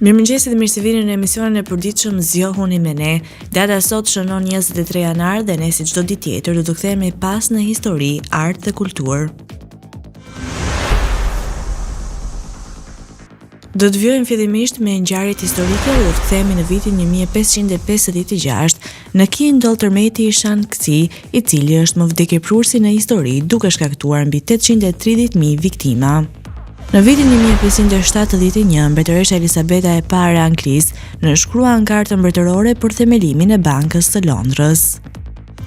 Mirëmëngjesit dhe mirë se vini në emisionin e përditshëm Zgjohuni me ne. Data sot shënon 23 janar dhe ne si çdo ditë tjetër do të kthehemi pas në histori, art dhe kulturë. Do të vjojmë fillimisht me ngjarjet historike dhe do të kthehemi në vitin 1556. Në Ki ndodh tërmeti i Shaanxi, i cili është më vdekjeprursi në histori, duke shkaktuar mbi 830.000 viktima. Në vitin 1571, mbretëresha Elisabeta e parë Anglisë nënshkruan kartën mbretërore për themelimin e Bankës së Londrës.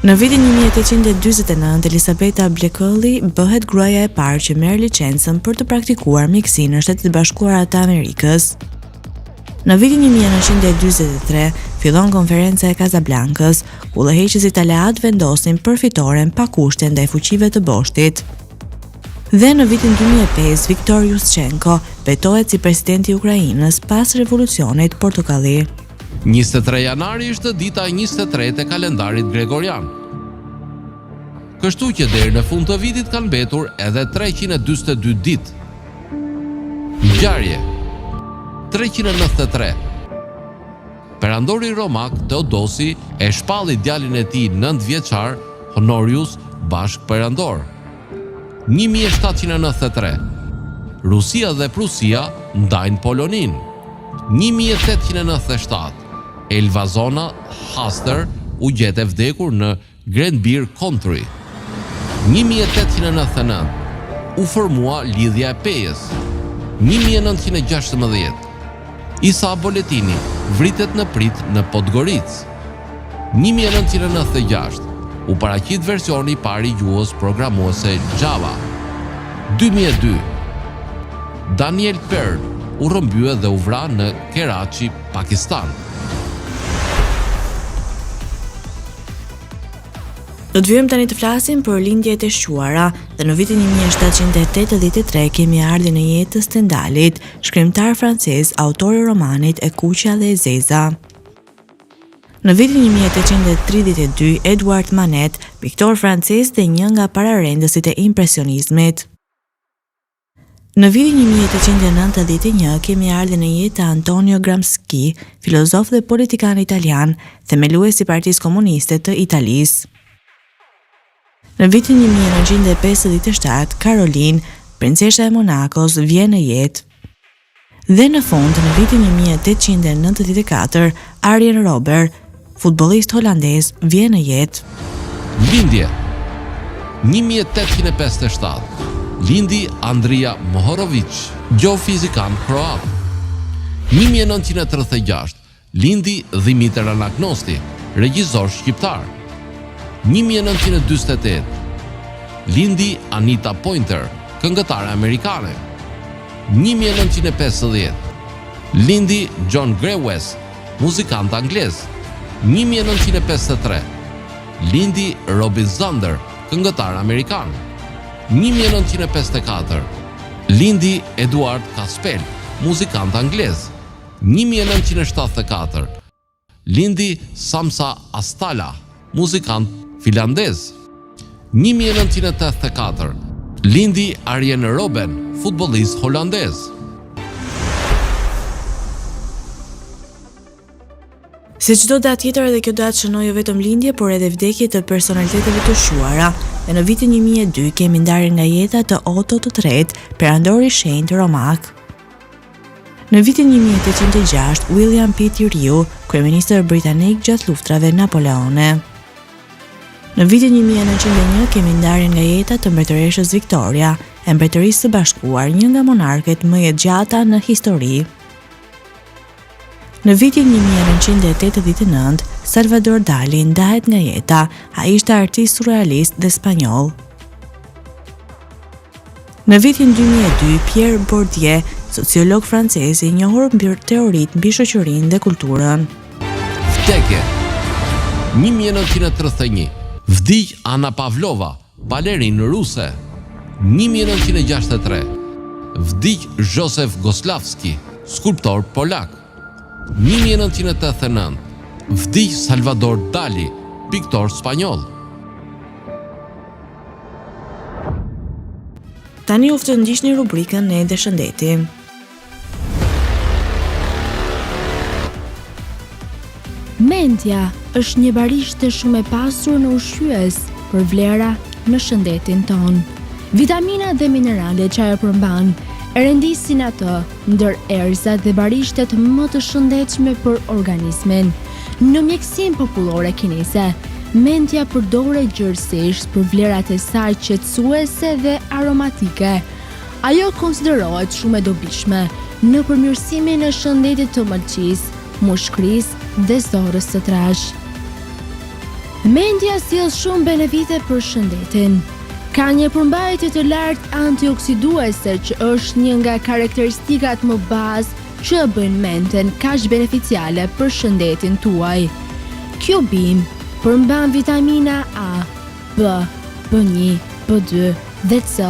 Në vitin 1849, Elisabeta Blekolli bëhet gruaja e parë që merr licencën për të praktikuar mjekësinë në Shtetet e Bashkuara të Amerikës. Në vitin 1943, fillon konferenca e Casablancës, ku udhëheqësit aleat vendosin për fitoren pa kushte ndaj fuqive të Boshtit. Dhe në vitin 2005, Viktor Jushchenko betohet si presidenti i Ukrainës pas revolucionit portokalli. 23 janari është dita 23 e kalendarit gregorian. Kështu që deri në fund të vitit kanë mbetur edhe 342 ditë. Ngjarje 393. Perandori romak Theodosi e shpalli djalin e tij 9 vjeçar, Honorius, bashk perandor. 1793. Rusia dhe Prusia ndajnë Polonin. 1897. Elvazona Haster u gjetë e vdekur në Grenbir Country. 1899. U formua Lidhja e Pejës. 1916. Isa Boletini vritet në prit në Podgoricë. 1996. U paraqit versioni i parë i gjuhës programuese Java. 2002. Daniel Pearl u rrëmbye dhe u vra në Karachi, Pakistan. Do të vijmë tani të flasim për lindjet e shquara dhe në vitin 1783 kemi ardhin e jetës Stendalit, shkrimtar francez, autor i romanit E kuqja dhe e zeza. Në vitin 1832, Edouard Manet, piktor francez dhe një nga pararendësit e impresionizmit. Në vitin 1891 kemi ardhin e jetë Antonio Gramsci, filozof dhe politikan italian, themelues i Partisë Komuniste të Italisë. Në vitin 1957, Caroline, princesha e Monakos, vjen në jetë. Dhe në fund, në vitin 1894, Arjen Robben, futbollist holandez, vjen në jetë. Lindje 1857. Lindi Andrija Mohorović, gjeofizikan kroat. 1936. Lindi Dimiter Anagnosti, regjisor shqiptar. 1948. Lindi Anita Pointer, këngëtare amerikane. 1950. Lindi John Grewes, muzikant anglez. 1953. Lindi Robin Zander, këngëtar amerikan. 1954. Lindi Eduard Kaspel, muzikant anglez. 1974. Lindi Samsa Astala, muzikant finlandez. 1984. Lindi Arjen Robben, futbollist holandez. Si çdo datë tjetër, edhe kjo datë shënoi jo vetëm lindje, por edhe vdekje të personaliteteve të shuara. Dhe në vitin 2002 kemi ndarjen nga jeta të Otto III, perandori i shenjtë romak. Në vitin 1806, William Pitt-Riu, kryeministër britanik gjatë luftrave napoleone. Në vitin 1901 kemi ndarjen nga jeta të mbretëreshës Victoria, e Mbretërisë së Bashkuar, një nga monarket më e gjata në histori. Në vitin 1989, Salvador Dali ndahet nga jeta, ai ishte artist surrealist dhe spanjoll. Në vitin 2002, Pierre Bourdieu, sociolog francez i njohur mbi teoritë mbi shoqërinë dhe kulturën. Vdekje 1931. Vdiq Anna Pavlova, balerinë ruse. 1963. Vdiq Josef Goslavski, skulptor polak. 1989. Vdiq Salvador Dali, piktor spanjoll. Tani u të ndiqni rubrikën Ne dhe shëndetim. Mendja është një barishte shumë e pasur në ushqyes për vlera në shëndetin ton. Vitaminat dhe mineralet që ajo përmban e rendisin atë ndër erëzat dhe barishtet më të shëndetshme për organizmin. Në mjekësinë popullore kineze, mendja përdoret gjërësisht për vlerat e saj qetësuese dhe aromatike. Ajo konsiderohet shumë e dobishme në përmirësimin e shëndetit të mëlçisë, mushkërisë dhe zorës së trash. Mendja sjell shumë benefite për shëndetin. Ka një përmbajtje të lartë antioksiduese që është një nga karakteristikat më bazë që e bëjnë mendjen kaq beneficiale për shëndetin tuaj. Kjo bim përmban vitamina A, B, B1, B2 dhe C,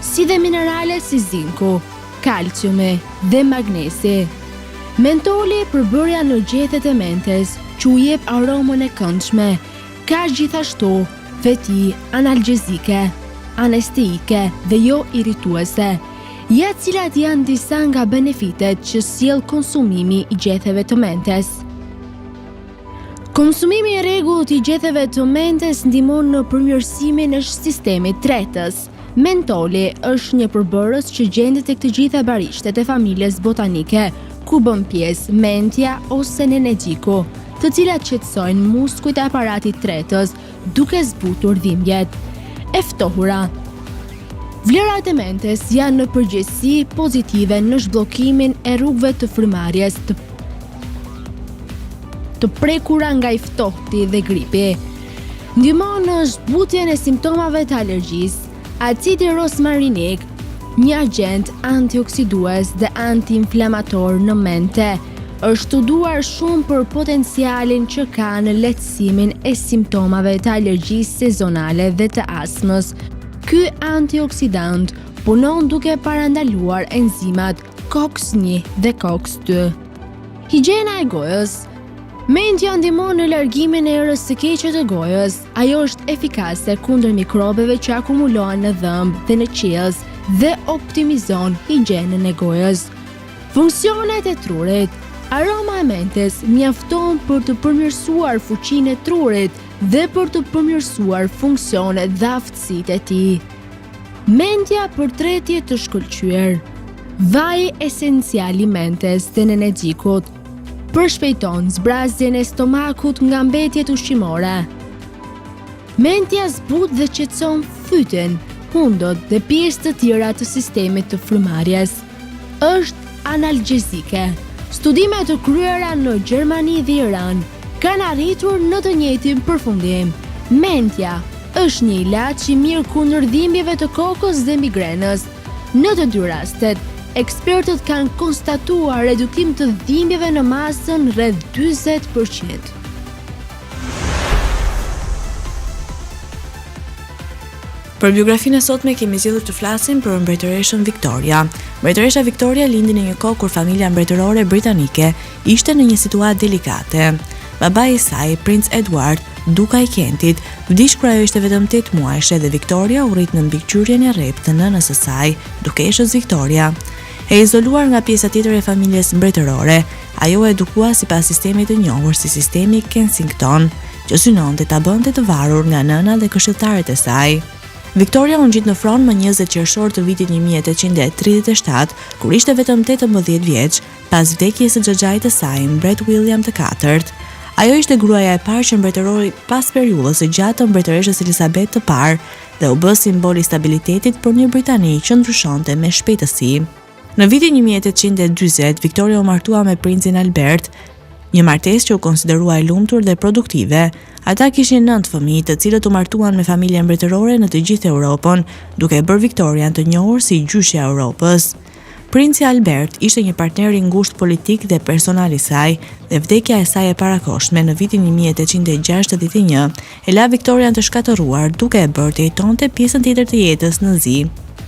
si dhe minerale si zinku, kalciumi dhe magnesi. Mentoli përbërja në gjethet e mentes që u jep aromën e këndshme, ka gjithashtu feti analgjezike, anesteike dhe jo irrituese, ja cilat janë disa nga benefitet që sjell konsumimi i gjetheve të mentes. Konsumimi i rregullt i gjetheve të mentes ndihmon në përmirësimin e sistemit tretës. Mentoli është një përbërës që gjendet tek të gjitha barishtet e familjes botanike, ku bën pjesë mentja ose nenexhiku, të cilat qetësojnë muskujt e aparatit tretës duke zbutur dhimbjet. E ftohura. Vlerat e mentes janë në përgjithësi pozitive në zhbllokimin e rrugëve të frymarrjes të prekura nga i ftohti dhe gripi. Ndihmon në zbutjen e simptomave të alergjisë. Acidi rosmarinik, një agent antioksidues dhe antiinflamator në mente, është studuar shumë për potencialin që ka në lehtësimin e simptomave të alergjisë sezonale dhe të astmës. Ky antioksidant punon duke parandaluar enzimat COX-1 dhe COX-2. Higjiena e gojës. Mendja ndihmon në largimin e erës së keqe të gojës. Ajo është efikase kundër mikrobeve që akumulohen në dhëmb dhe në qiellës dhe optimizon higjienën e gojës. Funksionet e trurit. Aroma e mentes mjafton për të përmirësuar fuqinë e trurit dhe për të përmirësuar funksionet dhe aftësitë e tij. Mendja për tretje të shkëlqyer. Vaji esencial i mentes dhe nenexhikut përshpejton zbrazjen e stomakut nga mbetjet ushqimore. Mendja zbut dhe qetëson fytyn, hundët dhe pjesë të tjera të sistemit të frymarrjes. Është analgjezike. Studimet të kryera në Gjermani dhe Iran kanë arritur në të njëjtin përfundim. Mendja është një ilaç i mirë kundër dhimbjeve të kokës dhe migrenës. Në të dy rastet, ekspertët kanë konstatuar redukim të dhimbjeve në masën rreth 40%. Për biografinë e sotme kemi zgjedhur të flasim për mbretëreshën Victoria. Mbretëresha Victoria lindi në një kohë kur familja mbretërore britanike ishte në një situatë delikate. Babai i saj, Prince Edward, duka i Kentit, vdiq kur ajo ishte vetëm 8 muajshe dhe Victoria u rrit në mbikëqyrjen e rreptë të nënës së saj, dukeshës Victoria. E izoluar nga pjesa tjetër e familjes mbretërore, ajo u edukua sipas sistemit të njohur si sistemi Kensington, që synonte ta bënte të varur nga nëna dhe këshilltarët e saj. Victoria u ngjit në fron më 20 qershor të vitit 1837, kur ishte vetëm 18 vjeç, pas vdekjes së xhaxhait të saj, mbret William IV. Ajo ishte gruaja e parë që mbretëroi pas periudhës së gjatë të mbretëreshës Elizabeth të parë dhe u bë simbol i stabilitetit për një Britani që ndryshonte me shpejtësi. Në vitin 1840, Victoria u martua me princin Albert, një martesë që u konsiderua e lumtur dhe produktive. Ata kishin 9 fëmijë, të cilët u martuan me familje mbretërore në të gjithë Europën, duke bërë Victorian të njohur si gjyshja e Europës. Princi Albert ishte një partner i ngushtë politik dhe personal i saj, dhe vdekja e saj e parakoshme në vitin 1861 e la Victorian të shkatëruar, duke e bërë të jetonte pjesën tjetër të jetës në zi.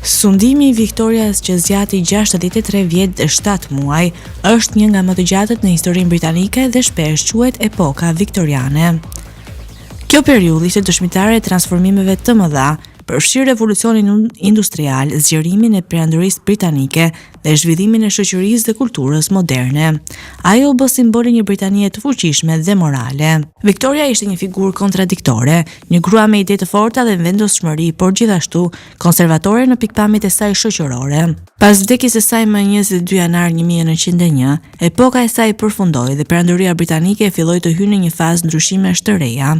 Sundimi i Victorias, që zgjati 63 vjet dhe 7 muaj, është një nga më të gjatët në historinë britanike dhe shpesh quhet epoka viktoriane. Kjo periudhë ishte dëshmitare e transformimeve të mëdha përfshirë revolucionin industrial, zgjerimin e perandorisë britanike dhe zhvillimin e shoqërisë dhe kulturës moderne. Ajo u bë simboli një Britanie të fuqishme dhe morale. Victoria ishte një figurë kontradiktore, një grua me ide të forta dhe vendosmëri, por gjithashtu konservatore në pikpamjet e saj shoqërore. Pas vdekjes së saj më 22 janar 1901, epoka e saj përfundoi dhe perandoria britanike filloi të hyjë në një fazë ndryshimesh të reja.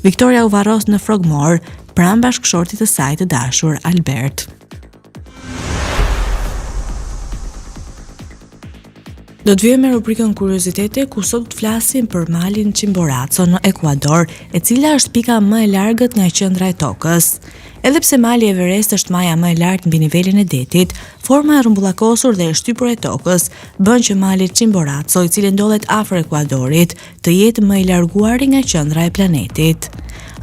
Victoria u varros në Frogmore, pranë bashkëshortit të saj të dashur Albert. Do të vijmë me rubrikën Kuriozitete, ku sot të flasim për malin Chimborazo në Ekuador, e cila është pika më e largët nga qendra e tokës. Edhe pse mali Everest është maja më e lartë mbi nivelin e detit, forma e rrumbullakosur dhe e shtypur e tokës bën që mali Chimborazo, i cili ndodhet afër Ekuadorit, të jetë më i larguari nga qendra e planetit.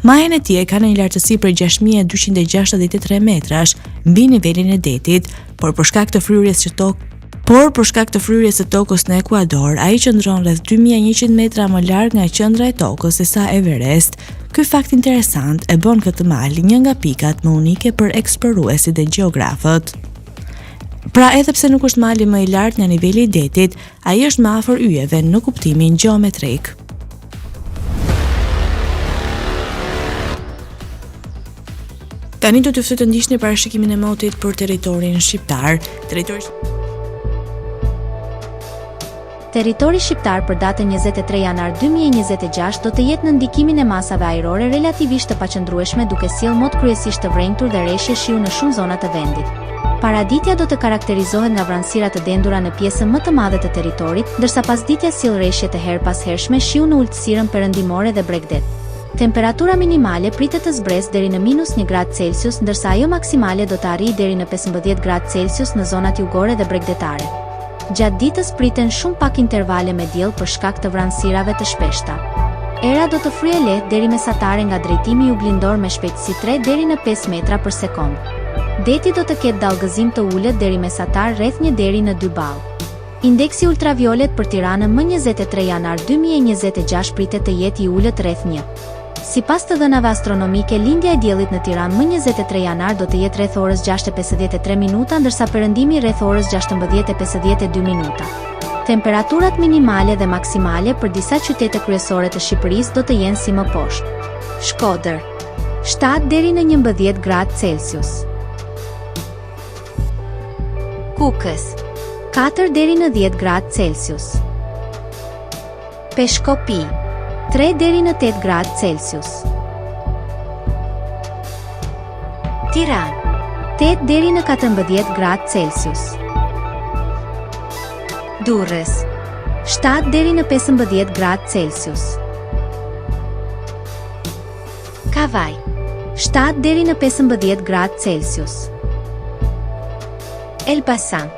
Maja e tij ka një lartësi prej 6263 metrash mbi nivelin e detit, por për shkak të fryrjes së tokës në Ekuador, ai qëndron rreth 2100 metra më larg nga qendra e tokës se sa Everest. Ky fakt interesant e bën këtë mal një nga pikat më unike për eksploruesit dhe gjeografët. Pra, edhe pse nuk është mali më i lartë nga niveli i detit, ai është më afër yjeve në kuptimin gjeometrik. Tani do t'ju ftoj të ndiqni parashikimin e motit për territorin shqiptar. Territori shqiptar për datën 23 janar 2026 do të jetë në ndikimin e masave ajrore relativisht të paqëndrueshme, duke sjellë mot kryesisht të vrenjtur dhe reshje shiu në shumë zona të vendit. Paraditja do të karakterizohet nga vranësira të dendura në pjesën më të madhe të territorit, ndërsa pasditja sjell reshje të her pas hershme shiu në ulësirën perëndimore dhe Bregdet. Temperatura minimale pritet të zbresë deri në -1 gradë Celsius, ndërsa ajo maksimale do të arrijë deri në 15 gradë Celsius në zonat jugore dhe bregdetare. Gjatë ditës priten shumë pak intervale me diell për shkak të vranësirave të shpeshta. Era do të fryejë lehtë deri mesatare nga drejtimi juglindor me shpejtësi 3 deri në 5 metra për sekond. Deti do të ketë dallgëzim të ulët deri mesatar rreth 1 deri në 2 ball. Indeksi ultraviolet për Tiranën më 23 janar 2026 pritet të jetë i ulët rreth 1. Sipas të dhënave astronomike, lindja e diellit në Tiranë më 23 janar do të jetë rreth orës 6:53 minuta, ndërsa perëndimi rreth orës 16:52 minuta. Temperaturat minimale dhe maksimale për disa qytete kryesore të Shqipërisë do të jenë si më poshtë. Shkodër, 7 deri në 11 gradë Celsius. Kukës, 4 deri në 10 gradë Celsius. Peshkopi, 3 deri në 8 gradë Celsius. Tiranë, 8 deri në 14 gradë Celsius. Durrës, 7 deri në 15 gradë Celsius. Kavaj, 7 deri në 15 gradë Celsius. Elbasan,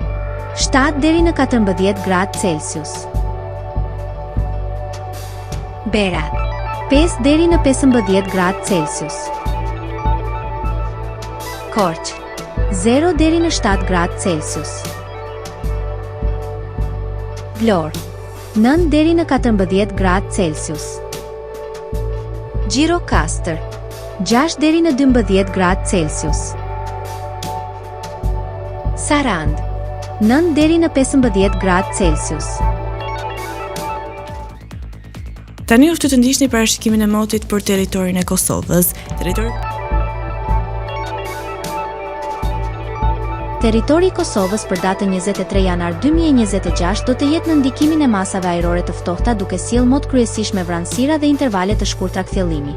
7 deri në 14 gradë Celsius. Berat, 5 deri në 15 gradë Celsius. Korçë, 0 deri në 7 gradë Celsius. Vlorë, 9 deri në 14 gradë Celsius. Gjirokastër, 6 deri në 12 gradë Celsius. Sarand, 9 deri në 15 gradë Celsius. Tani u ftoj të ndiqni parashikimin e motit për territorin e Kosovës. Territori i Kosovës për datën 23 janar 2026 do të jetë në ndikimin e masave ajrore të ftohta, duke sjellë mot kryesisht me vranësira dhe intervale të shkurtra kthjellimi.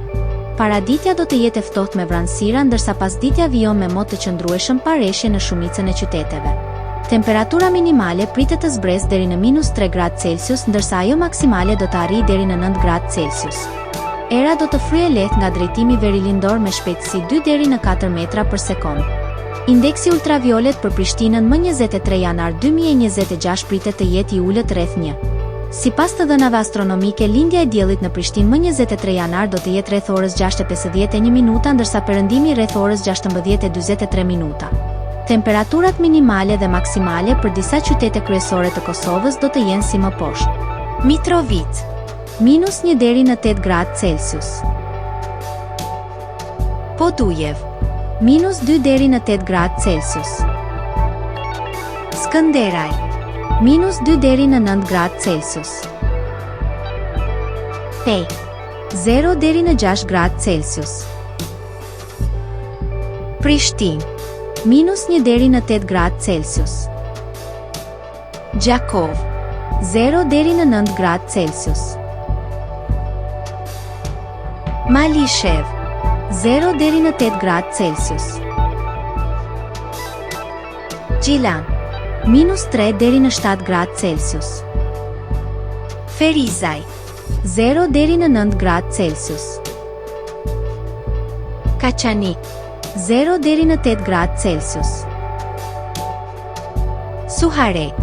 Paraditja do të jetë e ftohtë me vranësira, ndërsa pasditja vijon me mot të qëndrueshëm pa reshje në shumicën e qyteteve. Temperatura minimale pritet të zbresë deri në -3 gradë Celsius, ndërsa ajo maksimale do të arrijë deri në 9 gradë Celsius. Era do të fryejë lehtë nga drejtimi verilindor me shpejtësi 2 deri në 4 metra për sekond. Indeksi ultraviolet për Prishtinën më 23 janar 2026 pritet të jetë i ulët rreth 1. Sipas të dhënave astronomike, lindja e diellit në Prishtinë më 23 janar do të jetë rreth orës 6:51 minuta, ndërsa perëndimi rreth orës 16:43 minuta. Temperaturat minimale dhe maksimale për disa qytete kryesore të Kosovës do të jenë si më poshtë. Mitrovica, -1 deri në 8 gradë Celsius. Podujev, -2 deri në 8 gradë Celsius. Skënderaj, -2 deri në 9 gradë Celsius. Pej, 0 deri në 6 gradë Celsius. Prishtinë, -1 deri në 8 gradë Celsius. Gjakov, 0 deri në 9 gradë Celsius. Malishev, 0 deri në 8 gradë Celsius. Gjilan, -3 deri në 7 gradë Celsius. Ferizaj, 0 deri në 9 gradë Celsius. Kaçanik, 0 deri në 8 gradë Celsius. Suharek,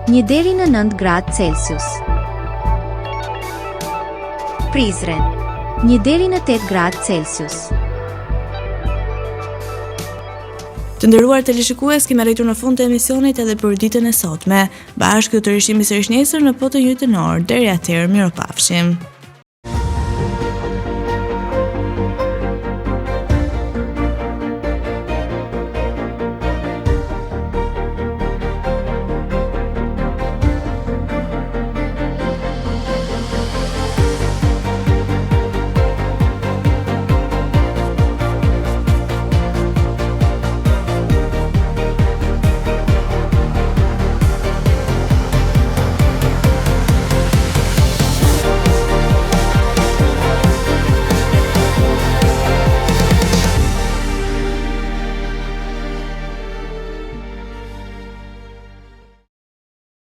1 deri në 9 gradë Celsius. Prizren, 1 deri në 8 gradë Celsius. Të nderuar teleshikues, kemi arritur në fund të emisionit edhe për ditën e sotme. Bashkë do të rishim sërish nesër në Potën Jytënor. Deri atëherë, mirupafshim.